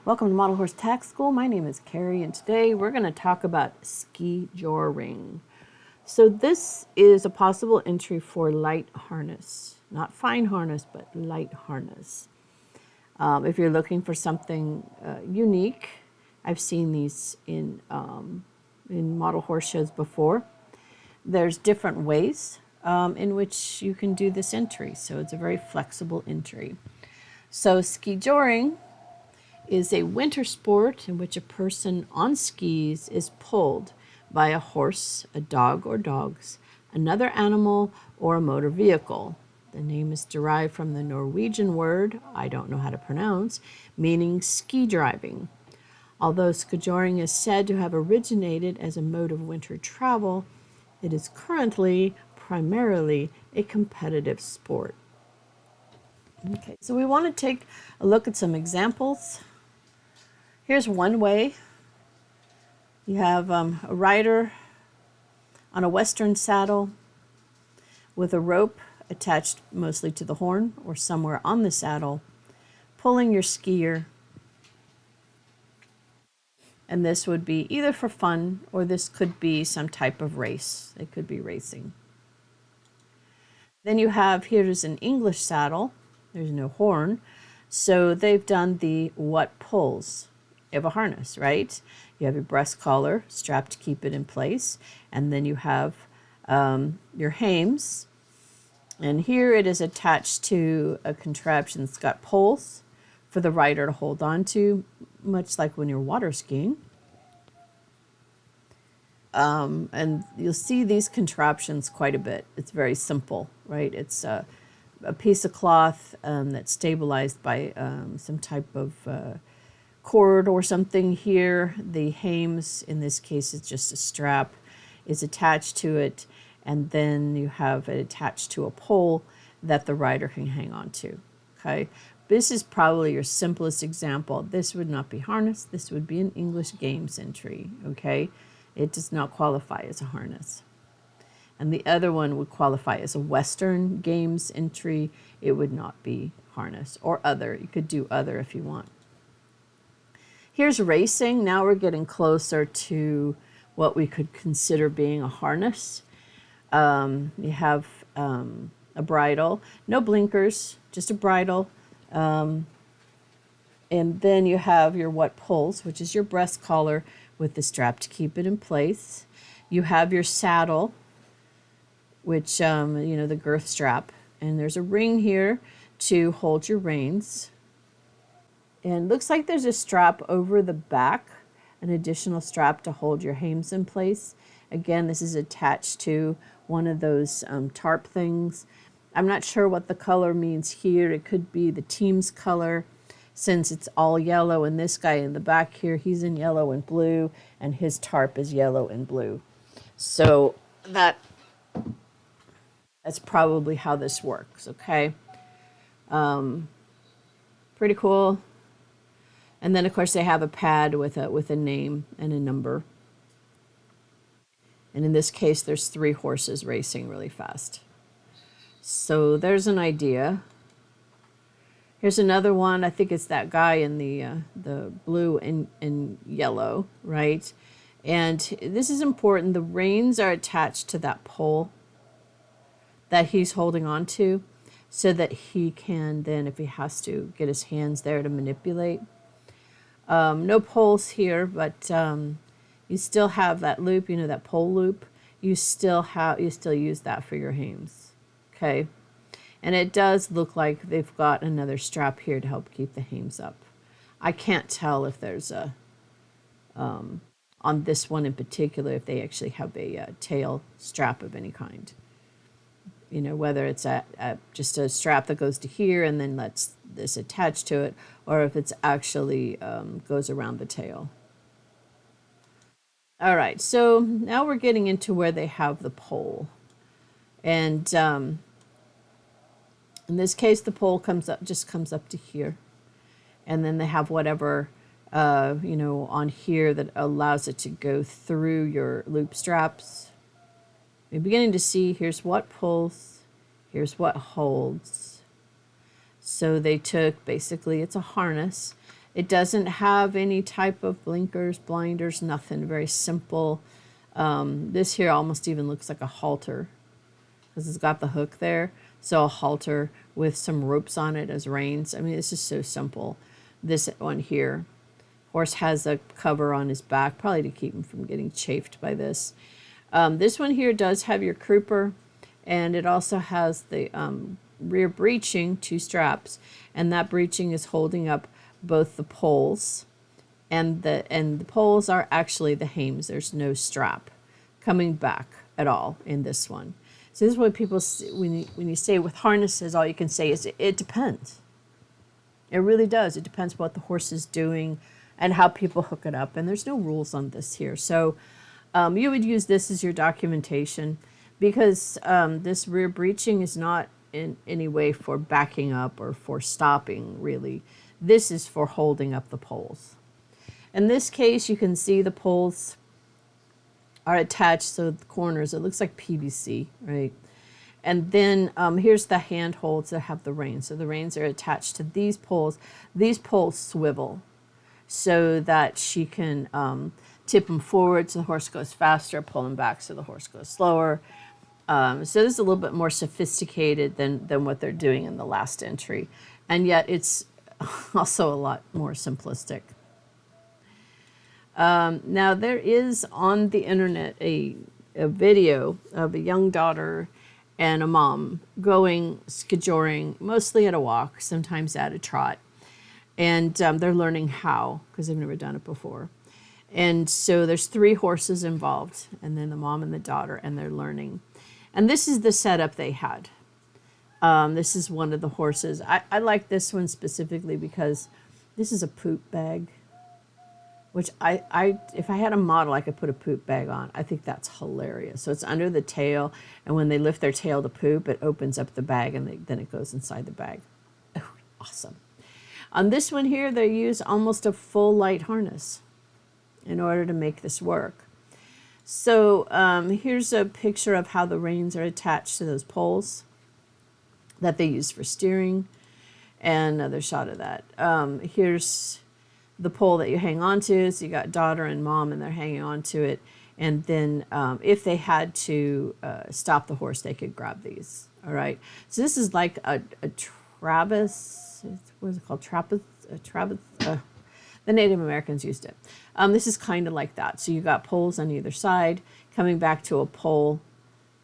Welcome to Model Horse Tack School. My name is Carrie, and today we're going to talk about Skijoring. So this is a possible entry for light harness, not fine harness, but light harness. If you're looking for something unique, I've seen these in model horse shows before. There's different ways in which you can do this entry, so it's a very flexible entry. So skijoring is a winter sport in which a person on skis is pulled by a horse, a dog or dogs, another animal, or a motor vehicle. The name is derived from the Norwegian word, I don't know how to pronounce, meaning ski driving. Although skijoring is said to have originated as a mode of winter travel, it is currently primarily a competitive sport. Okay, so we want to take a look at some examples. Here's one way. You have a rider on a western saddle with a rope attached mostly to the horn or somewhere on the saddle, pulling your skier. And this would be either for fun or this could be some type of race. It could be racing. Then you have, here's an English saddle. There's no horn. So they've done the what pulls. You have a harness, right? You have your breast collar strapped to keep it in place. And then you have your hames. And here it is attached to a contraption that's got poles for the rider to hold on to, much like when you're water skiing. And you'll see these contraptions quite a bit. It's very simple, right? It's a piece of cloth that's stabilized by some type of cord or something here. The hames, in this case, is just a strap, is attached to it, and then you have it attached to a pole that the rider can hang on to. Okay, this is probably your simplest example. This would not be harness. This would be an English games entry. Okay, it does not qualify as a harness. And the other one would qualify as a Western games entry. It would not be harness or other. You could do other if you want. Here's racing. Now we're getting closer to what we could consider being a harness. You have a bridle, no blinkers, just a bridle. And then you have your what pulls, which is your breast collar with the strap to keep it in place. You have your saddle, which, the girth strap. And there's a ring here to hold your reins. And looks like there's a strap over the back, an additional strap to hold your hames in place. Again, this is attached to one of those tarp things. I'm not sure what the color means here. It could be the team's color, since it's all yellow, and this guy in the back here, he's in yellow and blue, and his tarp is yellow and blue. So that's probably how this works, okay? Pretty cool. And then, of course, they have a pad with a name and a number. And in this case, there's 3 horses racing really fast. So there's an idea. Here's another one. I think it's that guy in the blue and yellow, right? And this is important. The reins are attached to that pole that he's holding on to so that he can then, if he has to, get his hands there to manipulate. No poles here, but you still have that loop, that pole loop. You still use that for your hames, okay? And it does look like they've got another strap here to help keep the hames up. I can't tell if there's a, on this one in particular, if they actually have a tail strap of any kind. Whether it's just a strap that goes to here and then lets this attach to it, or if it's actually goes around the tail. All right, so now we're getting into where they have the pole. And in this case, the pole just comes up to here. And then they have whatever, on here that allows it to go through your loop straps. You're beginning to see, here's what pulls, here's what holds. So they took, basically, it's a harness. It doesn't have any type of blinkers, blinders, nothing. Very simple. This here almost even looks like a halter because it's got the hook there. So a halter with some ropes on it as reins. I mean, it's just so simple. This one here, horse has a cover on his back, probably to keep him from getting chafed by this. This one here does have your crupper, and it also has the rear breeching, 2 straps, and that breeching is holding up both the poles, and the poles are actually the hames. There's no strap coming back at all in this one. So this is what people, when you say with harnesses, all you can say is it depends. It really does. It depends what the horse is doing and how people hook it up. And there's no rules on this here. So you would use this as your documentation, because this rear breeching is not in any way for backing up or for stopping, really. This is for holding up the poles. In this case, you can see the poles are attached to the corners. It looks like PVC, right? And then here's the handholds that have the reins. So the reins are attached to these poles. These poles swivel so that she can tip them forward so the horse goes faster, pull them back so the horse goes slower. So this is a little bit more sophisticated than what they're doing in the last entry. And yet it's also a lot more simplistic. Now there is on the internet a video of a young daughter and a mom going skijoring, mostly at a walk, sometimes at a trot. And they're learning how, because they've never done it before. And so there's 3 horses involved, and then the mom and the daughter, and they're learning. And this is the setup they had. This is one of the horses. I like this one specifically because this is a poop bag, which if I had a model, I could put a poop bag on. I think that's hilarious. So it's under the tail, and when they lift their tail to poop, it opens up the bag, and then it goes inside the bag. Oh, awesome. On this one here, they use almost a full light harness in order to make this work. So here's a picture of how the reins are attached to those poles that they use for steering, and another shot of that. Here's the pole that you hang on to. So you got daughter and mom, and they're hanging on to it. And then if they had to stop the horse, they could grab these. All right. So this is like a Travis. What is it called? Travis. The Native Americans used it. This is kind of like that. So you got poles on either side, coming back to a pole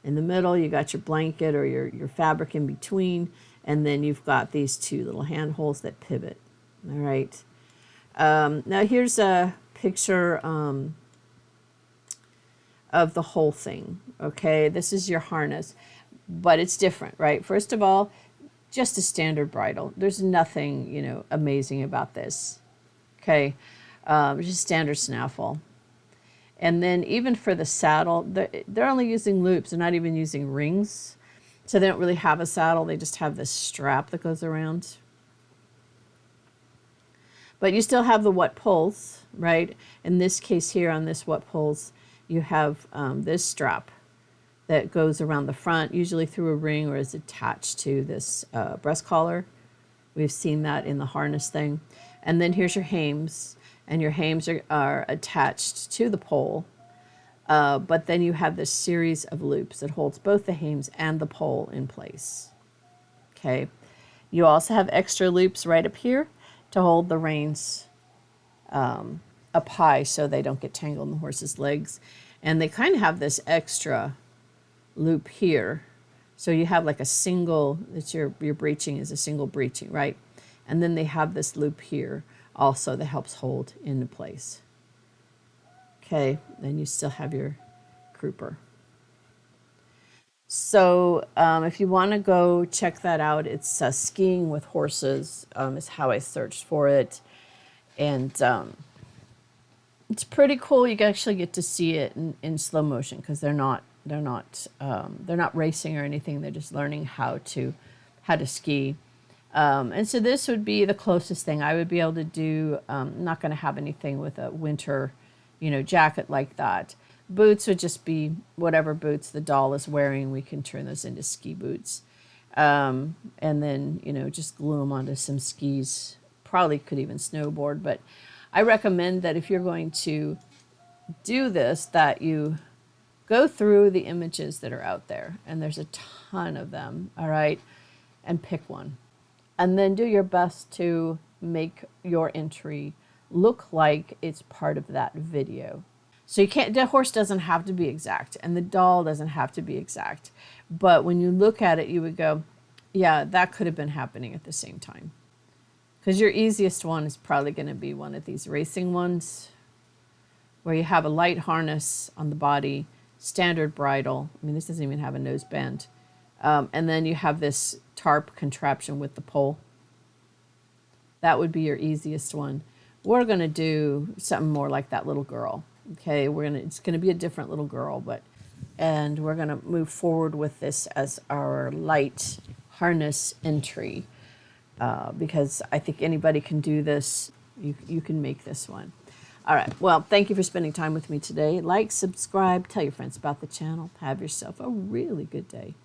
in the middle. You got your blanket or your fabric in between, and then you've got these 2 little handholds that pivot. All right. Now here's a picture of the whole thing. Okay, this is your harness, but it's different, right? First of all, just a standard bridle. There's nothing, amazing about this. Okay, just standard snaffle. And then even for the saddle, they're only using loops. They're not even using rings. So they don't really have a saddle. They just have this strap that goes around. But you still have the what poles, right? In this case here on this what poles, you have this strap that goes around the front, usually through a ring or is attached to this breast collar. We've seen that in the harness thing. And then here's your hames, and your hames are attached to the pole. But then you have this series of loops that holds both the hames and the pole in place. Okay. You also have extra loops right up here to hold the reins up high so they don't get tangled in the horse's legs. And they kind of have this extra loop here. So you have like a single, it's your breeching is a single breeching, right? And then they have this loop here also that helps hold into place. Okay, then you still have your crupper. So if you want to go check that out, it's Skiing with Horses is how I searched for it. And it's pretty cool. You actually get to see it in slow motion because they're not racing or anything. They're just learning how to ski. And so this would be the closest thing I would be able to do. I'm not going to have anything with a winter, jacket like that. Boots would just be whatever boots the doll is wearing. We can turn those into ski boots. And then, just glue them onto some skis probably could even snowboard, but I recommend that if you're going to do this, that you go through the images that are out there, and there's a ton of them, all right, and pick one. And then do your best to make your entry look like it's part of that video. So you can't, the horse doesn't have to be exact, and the doll doesn't have to be exact. But when you look at it, you would go, yeah, that could have been happening at the same time. Because your easiest one is probably going to be one of these racing ones, where you have a light harness on the body, standard bridle. I mean, this doesn't even have a noseband. And then you have this tarp contraption with the pole. That would be your easiest one. We're going to do something more like that little girl. Okay, it's going to be a different little girl, and we're going to move forward with this as our light harness entry, because I think anybody can do this. You can make this one. All right. Well, thank you for spending time with me today. Like, subscribe, tell your friends about the channel. Have yourself a really good day.